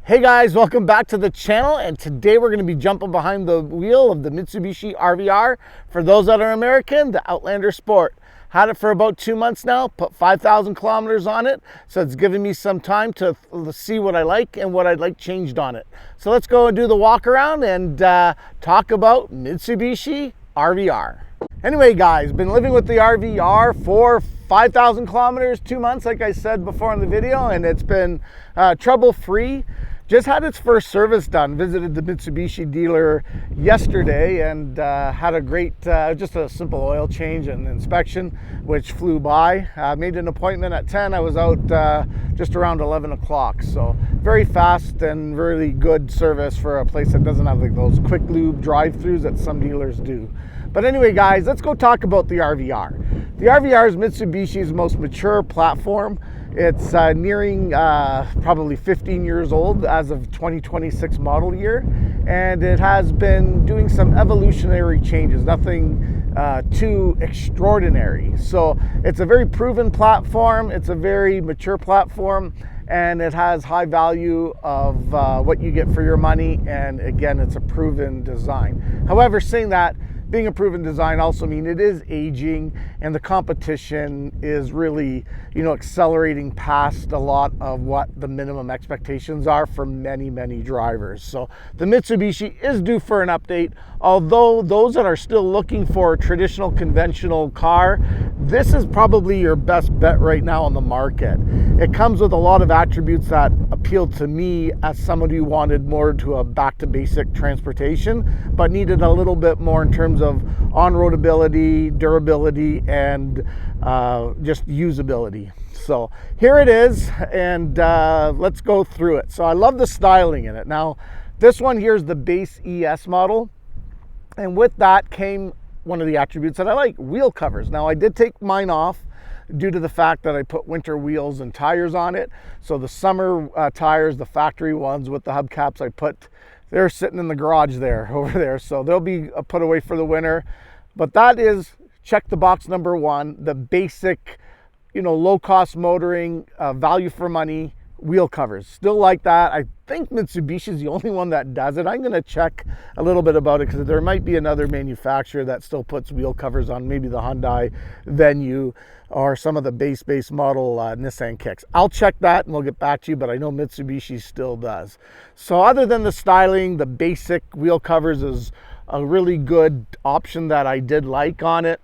Hey guys, welcome back to the channel, and today we're going to be jumping behind the wheel of the Mitsubishi RVR. For those that are American, the Outlander Sport. Had it for about 2 months now, put 5,000 kilometers on it, so it's giving me some time to see what I like and what I'd like changed on it. So let's go and do the walk around and talk about Mitsubishi RVR. Anyway guys, been living with the RVR for 5,000 kilometers, 2 months like I said before in the video, and it's been trouble-free. Just had its first service done. Visited the Mitsubishi dealer yesterday and had a great, just a simple oil change and inspection, which flew by. Made an appointment at 10. I was out just around 11 o'clock. So very fast and really good service for a place that doesn't have like those quick lube drive-throughs that some dealers do. But anyway, guys, let's go talk about the RVR. The RVR is Mitsubishi's most mature platform. It's nearing probably 15 years old as of 2026 model year, and it has been doing some evolutionary changes, nothing too extraordinary. So it's a very proven platform, it's a very mature platform, and it has high value of what you get for your money, and again, it's a proven design. However, saying that, being a proven design also means it is aging, and the competition is really, accelerating past a lot of what the minimum expectations are for many, many drivers. So the Mitsubishi is due for an update. Although those that are still looking for a traditional conventional car, this is probably your best bet right now on the market. It comes with a lot of attributes that appealed to me as somebody who wanted more to a back to basic transportation, but needed a little bit more in terms of on-road ability, durability, and just usability. So here it is, and let's go through it. So I love the styling in it. Now, this one here is the base ES model, and with that came one of the attributes that I like, wheel covers. Now, I did take mine off due to the fact that I put winter wheels and tires on it. So the summer tires, the factory ones with the hubcaps, they're sitting in the garage there, over there. So they'll be put away for the winter. But that is, check the box number one, the basic, low cost motoring, value for money, wheel covers. Still like that. I think Mitsubishi is the only one that does it. I'm going to check a little bit about it because there might be another manufacturer that still puts wheel covers on, maybe the Hyundai Venue or some of the base model Nissan Kicks. I'll check that and we'll get back to you, but I know Mitsubishi still does. So other than the styling, the basic wheel covers is a really good option that I did like on it.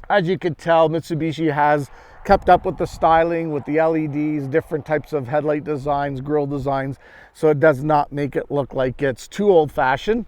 As you can tell, Mitsubishi has kept up with the styling, with the LEDs, different types of headlight designs, grille designs, so it does not make it look like it's too old-fashioned.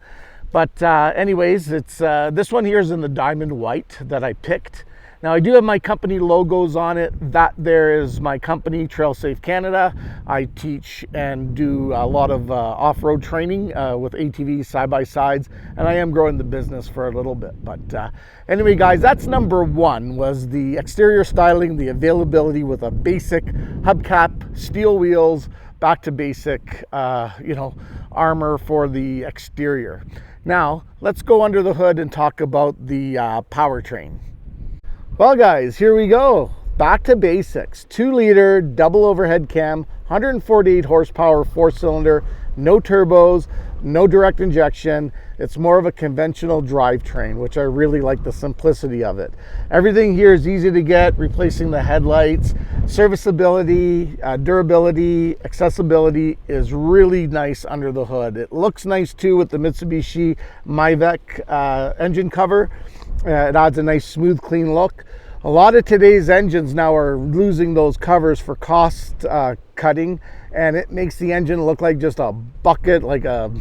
But anyways, it's this one here is in the diamond white that I picked. Now, I do have my company logos on it. That there is my company, Trail Safe Canada. I teach and do a lot of off-road training with ATVs, side-by-sides, and I am growing the business for a little bit. But anyway, guys, that's number one, was the exterior styling, the availability with a basic hubcap, steel wheels, back to basic, armor for the exterior. Now, let's go under the hood and talk about the powertrain. Well guys, here we go. Back to basics. 2-liter double overhead cam, 148 horsepower, 4-cylinder, no turbos, no direct injection. It's more of a conventional drivetrain, which I really like the simplicity of it. Everything here is easy to get, replacing the headlights. Serviceability, durability, accessibility is really nice under the hood. It looks nice too with the Mitsubishi Myvec engine cover. It adds a nice smooth, clean look. A lot of today's engines now are losing those covers for cost cutting, and it makes the engine look like just a bucket, like a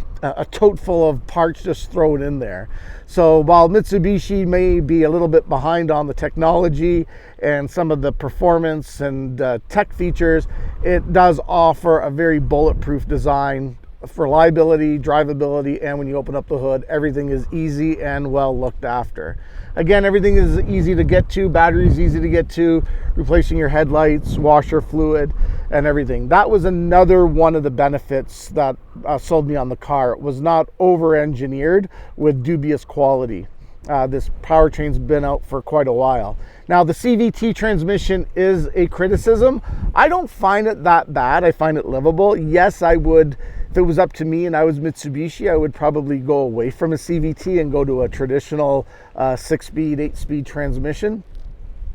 tote full of parts just thrown in there. So while Mitsubishi may be a little bit behind on the technology and some of the performance and tech features, it does offer a very bulletproof design for reliability, drivability, and when you open up the hood, everything is easy and well looked after. Again, everything is easy to get to, batteries easy to get to, replacing your headlights, washer fluid, and everything. That was another one of the benefits that sold me on the car. It was not over-engineered with dubious quality. This powertrain's been out for quite a while. Now, the CVT transmission is a criticism. I don't find it that bad. I find it livable. Yes, I would, if it was up to me and I was Mitsubishi, I would probably go away from a CVT and go to a traditional 6-speed, 8-speed transmission.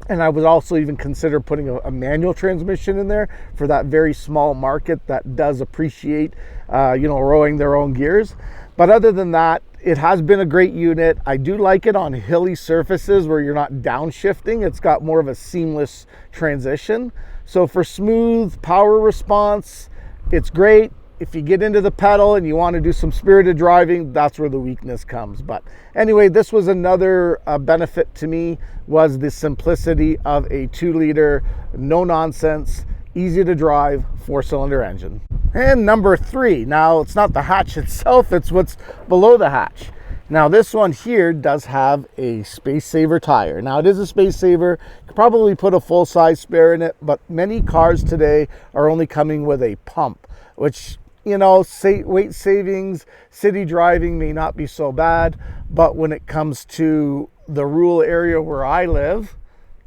And I would also even consider putting a manual transmission in there for that very small market that does appreciate, rowing their own gears. But other than that, it has been a great unit. I do like it on hilly surfaces where you're not downshifting. It's got more of a seamless transition. So for smooth power response, it's great. If you get into the pedal and you want to do some spirited driving, that's where the weakness comes. But anyway, this was another benefit to me, was the simplicity of a 2-liter, no nonsense, easy to drive 4-cylinder engine. And number 3, now it's not the hatch itself, it's what's below the hatch. Now this one here does have a space saver tire. Now it is a space saver. You could probably put a full-size spare in it, but many cars today are only coming with a pump, which, weight savings, city driving may not be so bad, but when it comes to the rural area where I live,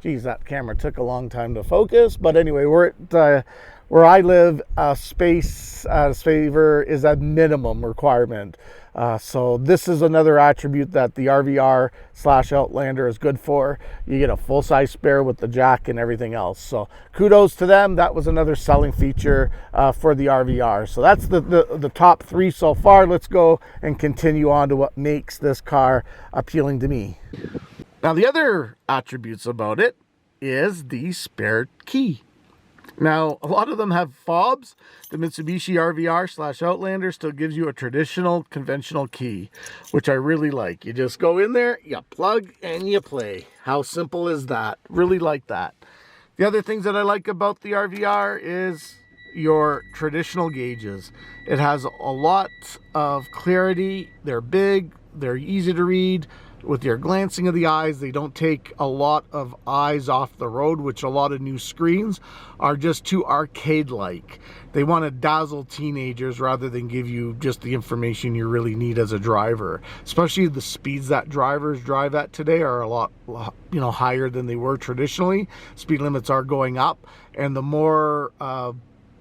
geez, that camera took a long time to focus, but anyway, where I live, a space saver is a minimum requirement. So this is another attribute that the RVR/Outlander is good for. You get a full-size spare with the jack and everything else. So kudos to them. That was another selling feature for the RVR. So that's the top 3 so far. Let's go and continue on to what makes this car appealing to me. Now, the other attributes about it is the spare key. Now, a lot of them have fobs. The Mitsubishi RVR/Outlander still gives you a traditional, conventional key, which I really like. You just go in there, you plug, and you play. How simple is that? Really like that. The other things that I like about the RVR is your traditional gauges. It has a lot of clarity. They're big. They're easy to read. With your glancing of the eyes, they don't take a lot of eyes off the road, which a lot of new screens are just too arcade-like. They want to dazzle teenagers rather than give you just the information you really need as a driver. Especially the speeds that drivers drive at today are a lot, higher than they were traditionally. Speed limits are going up, and the more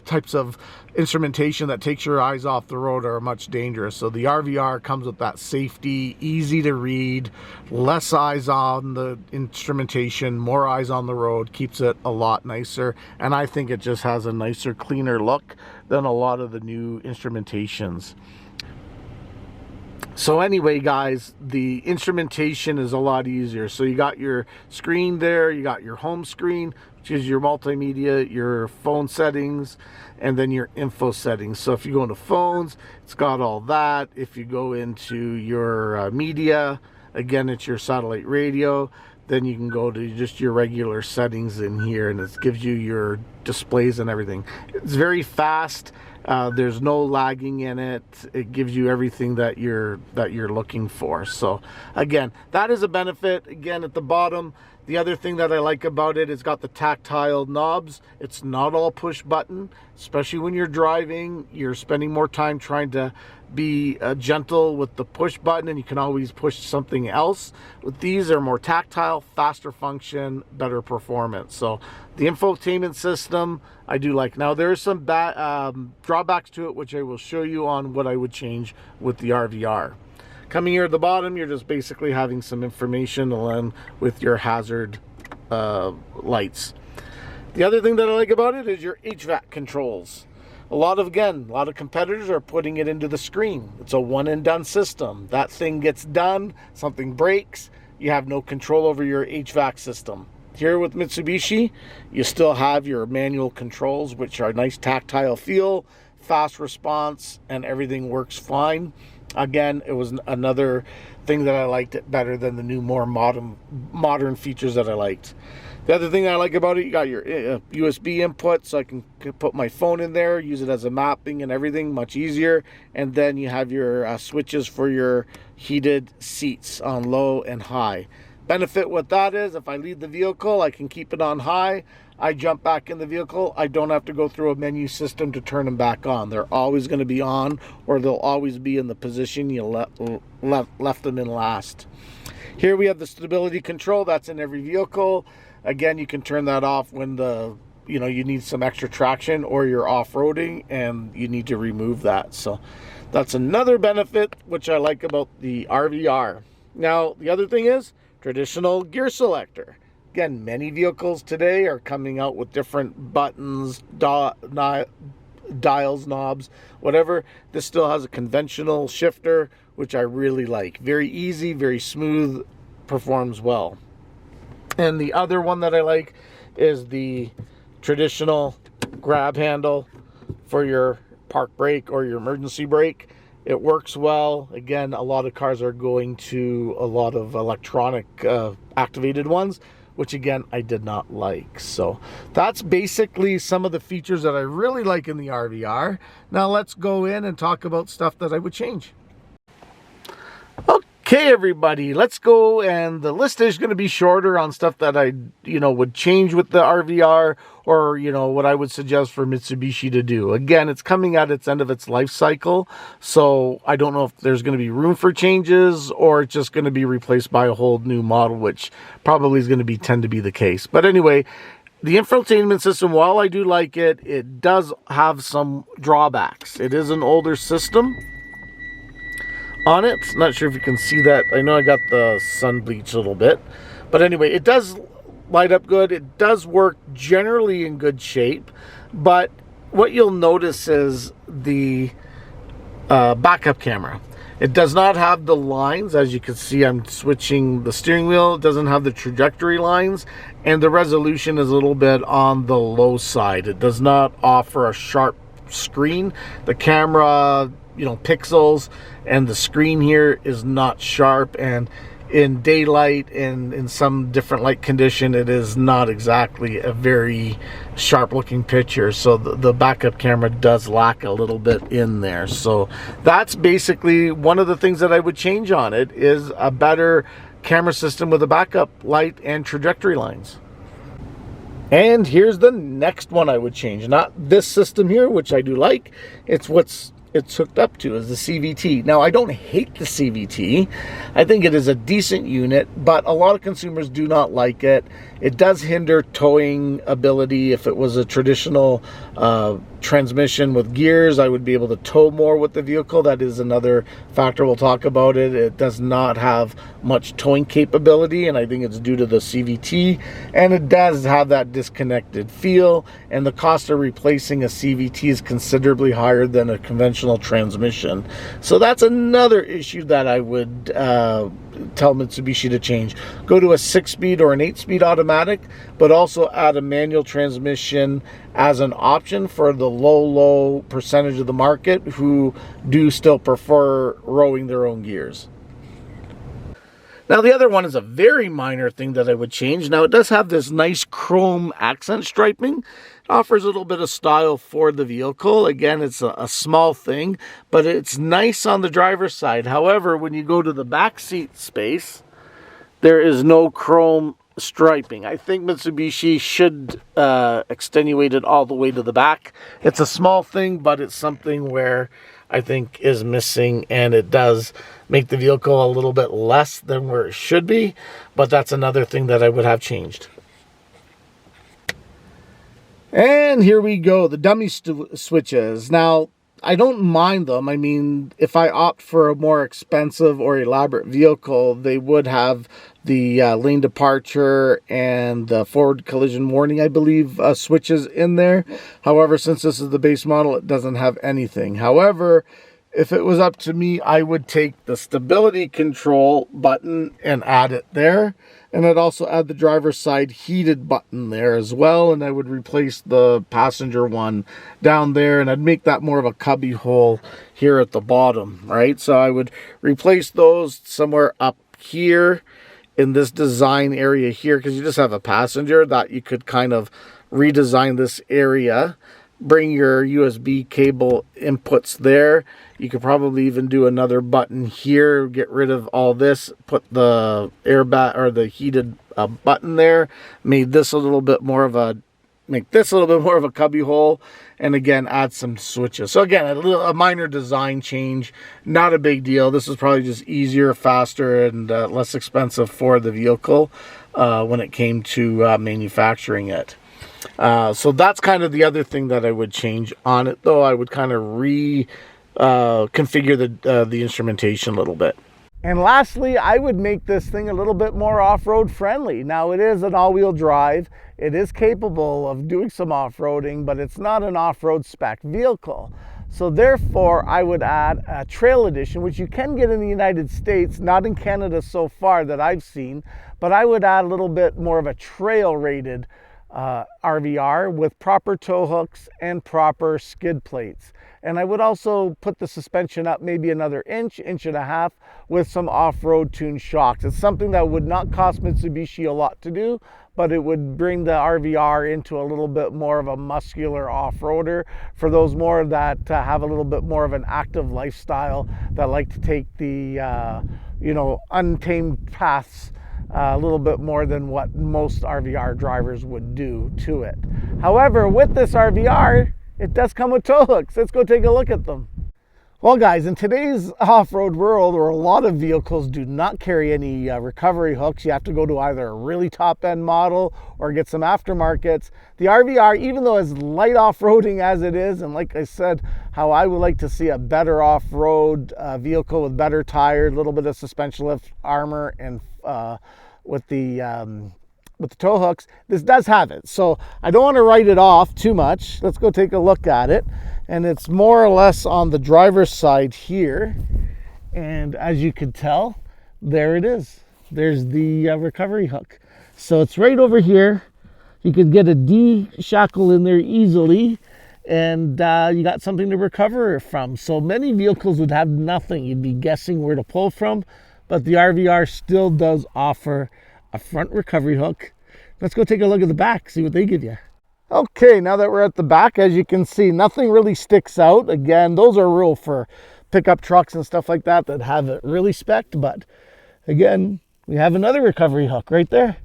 types of instrumentation that takes your eyes off the road are much dangerous. So the RVR comes with that safety, easy to read, less eyes on the instrumentation, more eyes on the road, keeps it a lot nicer. And I think it just has a nicer, cleaner look than a lot of the new instrumentations. So anyway, guys, the instrumentation is a lot easier. So you got your screen there, you got your home screen, which is your multimedia, your phone settings, and then your info settings. So if you go into phones, it's got all that. If you go into your media, again, it's your satellite radio. Then you can go to just your regular settings in here, and it gives you your displays and everything. It's very fast. There's no lagging in it. It gives you everything that you're looking for. So again, that is a benefit. Again, at the bottom, the other thing that I like about it, it's got the tactile knobs. It's not all push button, especially when you're driving. You're spending more time trying to be gentle with the push button, and you can always push something else. With these, they're more tactile, faster function, better performance. So the infotainment system I do like. Now there's some drawbacks to it, which I will show you on what I would change with the RVR. Coming here at the bottom, you're just basically having some information along with your hazard lights. The other thing that I like about it is your HVAC controls. A lot of competitors are putting it into the screen. It's a one and done system. That thing gets done, something breaks, you have no control over your HVAC system. Here with Mitsubishi, you still have your manual controls, which are nice tactile feel, fast response, and everything works fine. Again, it was another thing that I liked it better than the new, more modern features that I liked. The other thing I like about it, you got your USB input, so I can put my phone in there, use it as a mapping and everything, much easier. And then you have your switches for your heated seats on low and high. Benefit what that is, if I leave the vehicle, I can keep it on high. I jump back in the vehicle, I don't have to go through a menu system to turn them back on. They're always going to be on, or they'll always be in the position you left them in last. Here we have the stability control. That's in every vehicle. Again, you can turn that off when you need some extra traction or you're off-roading and you need to remove that. So that's another benefit which I like about the RVR. Now, the other thing is traditional gear selector. Again, many vehicles today are coming out with different buttons, dials, knobs, whatever. This still has a conventional shifter, which I really like. Very easy, very smooth, performs well. And the other one that I like is the traditional grab handle for your park brake or your emergency brake. It works well. Again, a lot of cars are going to a lot of electronic activated ones, which again, I did not like. So that's basically some of the features that I really like in the RVR. Now let's go in and talk about stuff that I would change. Okay, everybody, let's go, and the list is going to be shorter on stuff that I, would change with the RVR, or, what I would suggest for Mitsubishi to do. Again, it's coming at its end of its life cycle, so I don't know if there's going to be room for changes, or it's just going to be replaced by a whole new model, which probably is going to tend to be the case. But anyway, the infotainment system, while I do like it, it does have some drawbacks. It is an older system on it. Not sure if you can see that. I know I got the sun bleached a little bit, but anyway, it does light up good. It does work generally in good shape, but what you'll notice is the backup camera. It does not have the lines. As you can see, I'm switching the steering wheel. It doesn't have the trajectory lines, and the resolution is a little bit on the low side. It does not offer a sharp screen. The camera, pixels, and the screen here is not sharp, and in daylight and in some different light condition, it is not exactly a very sharp looking picture. So the backup camera does lack a little bit in there. So that's basically one of the things that I would change on it, is a better camera system with a backup light and trajectory lines. And here's the next one I would change. Not this system here, which I do like. It's what's it's hooked up to, is the CVT. Now, I don't hate the CVT. I think it is a decent unit, but a lot of consumers do not like it. It does hinder towing ability. If it was a traditional transmission with gears, I would be able to tow more with the vehicle. That is another factor. We'll talk about it. It does not have much towing capability, and I think it's due to the CVT, and it does have that disconnected feel, and the cost of replacing a CVT is considerably higher than a conventional transmission. So that's another issue that I would tell Mitsubishi to change. Go to a 6-speed or an 8-speed automatic, but also add a manual transmission as an option for the low percentage of the market who do still prefer rowing their own gears. Now, the other one is a very minor thing that I would change. Now, it does have this nice chrome accent striping. It offers a little bit of style for the vehicle. Again, it's a small thing, but it's nice on the driver's side. However, when you go to the back seat space, there is no chrome striping. I think Mitsubishi should extenuate it all the way to the back. It's a small thing, but it's something where I think is missing, and it does make the vehicle a little bit less than where it should be, but that's another thing that I would have changed. And here we go, the dummy switches. Now, I don't mind them. I mean, if I opt for a more expensive or elaborate vehicle, they would have the lane departure and the forward collision warning, I believe, switches in there. However, since this is the base model, it doesn't have anything. However, if it was up to me, I would take the stability control button and add it there. And I'd also add the driver's side heated button there as well. And I would replace the passenger one down there. And I'd make that more of a cubby hole here at the bottom, right? So I would replace those somewhere up here in this design area here, because you just have a passenger that you could kind of redesign this area. Bring your USB cable inputs there. You could probably even do another button here, get rid of all this, put the airbag or the heated button there. Made this a little bit more of a make this a little bit more of a cubby hole, and again, add some switches. So again, a minor design change, not a big deal. This is probably just easier, faster, and less expensive for the vehicle when it came to manufacturing it. So that's kind of the other thing that I would change on it, though. I would kind of configure the instrumentation a little bit. And lastly, I would make this thing a little bit more off-road friendly. Now, it is an all-wheel drive. It is capable of doing some off-roading, but it's not an off-road spec vehicle. So therefore, I would add a trail edition, which you can get in the United States, not in Canada so far that I've seen, but I would add a little bit more of a trail-rated RVR with proper tow hooks and proper skid plates. And I would also put the suspension up maybe another inch and a half with some off-road tuned shocks. It's something that would not cost Mitsubishi a lot to do, but it would bring the RVR into a little bit more of a muscular off-roader for those more that have a little bit more of an active lifestyle, that like to take the untamed paths a little bit more than what most RVR drivers would do to it. However, with this RVR, it does come with tow hooks. Let's go take a look at them. Well, guys, in today's off-road world, where a lot of vehicles do not carry any recovery hooks, you have to go to either a really top-end model or get some aftermarkets. The RVR, even though as light off-roading as it is, and like I said, how I would like to see a better off-road vehicle with better tires, a little bit of suspension lift armor, and with the tow hooks, this does have it. So I don't want to write it off too much. Let's go take a look at it. And it's more or less on the driver's side here. And as you can tell, there it is. There's the recovery hook. So it's right over here. You could get a D shackle in there easily, and you got something to recover from. So many vehicles would have nothing. You'd be guessing where to pull from, but the RVR still does offer a front recovery hook. Let's go take a look at the back, see what they give you. Okay, now that we're at the back, as you can see, nothing really sticks out. Again, those are real for pickup trucks and stuff like that have it really spec'd, but again, we have another recovery hook right there.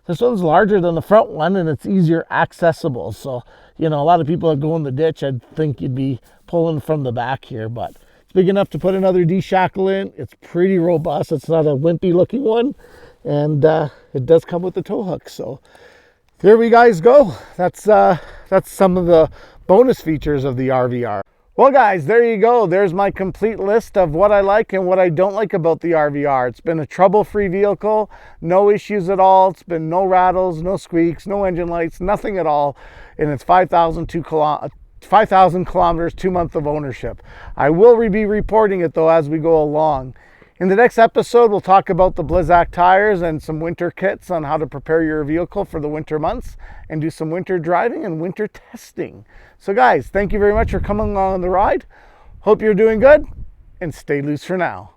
This one's larger than the front one, and it's easier accessible. So, a lot of people that go in the ditch, I'd think you'd be pulling from the back here, but it's big enough to put another D shackle in. It's pretty robust. It's not a wimpy looking one. And it does come with the tow hook. So there we guys go. That's some of the bonus features of the RVR. Well, guys, there you go. There's my complete list of what I like and what I don't like about the RVR. It's been a trouble-free vehicle, no issues at all. It's been no rattles, no squeaks, no engine lights, nothing at all. And it's 5,000 kilometers, 2 months of ownership. I will be reporting it though as we go along. In the next episode, we'll talk about the Blizzak tires and some winter kits on how to prepare your vehicle for the winter months and do some winter driving and winter testing. So guys, thank you very much for coming along on the ride. Hope you're doing good, and stay loose for now.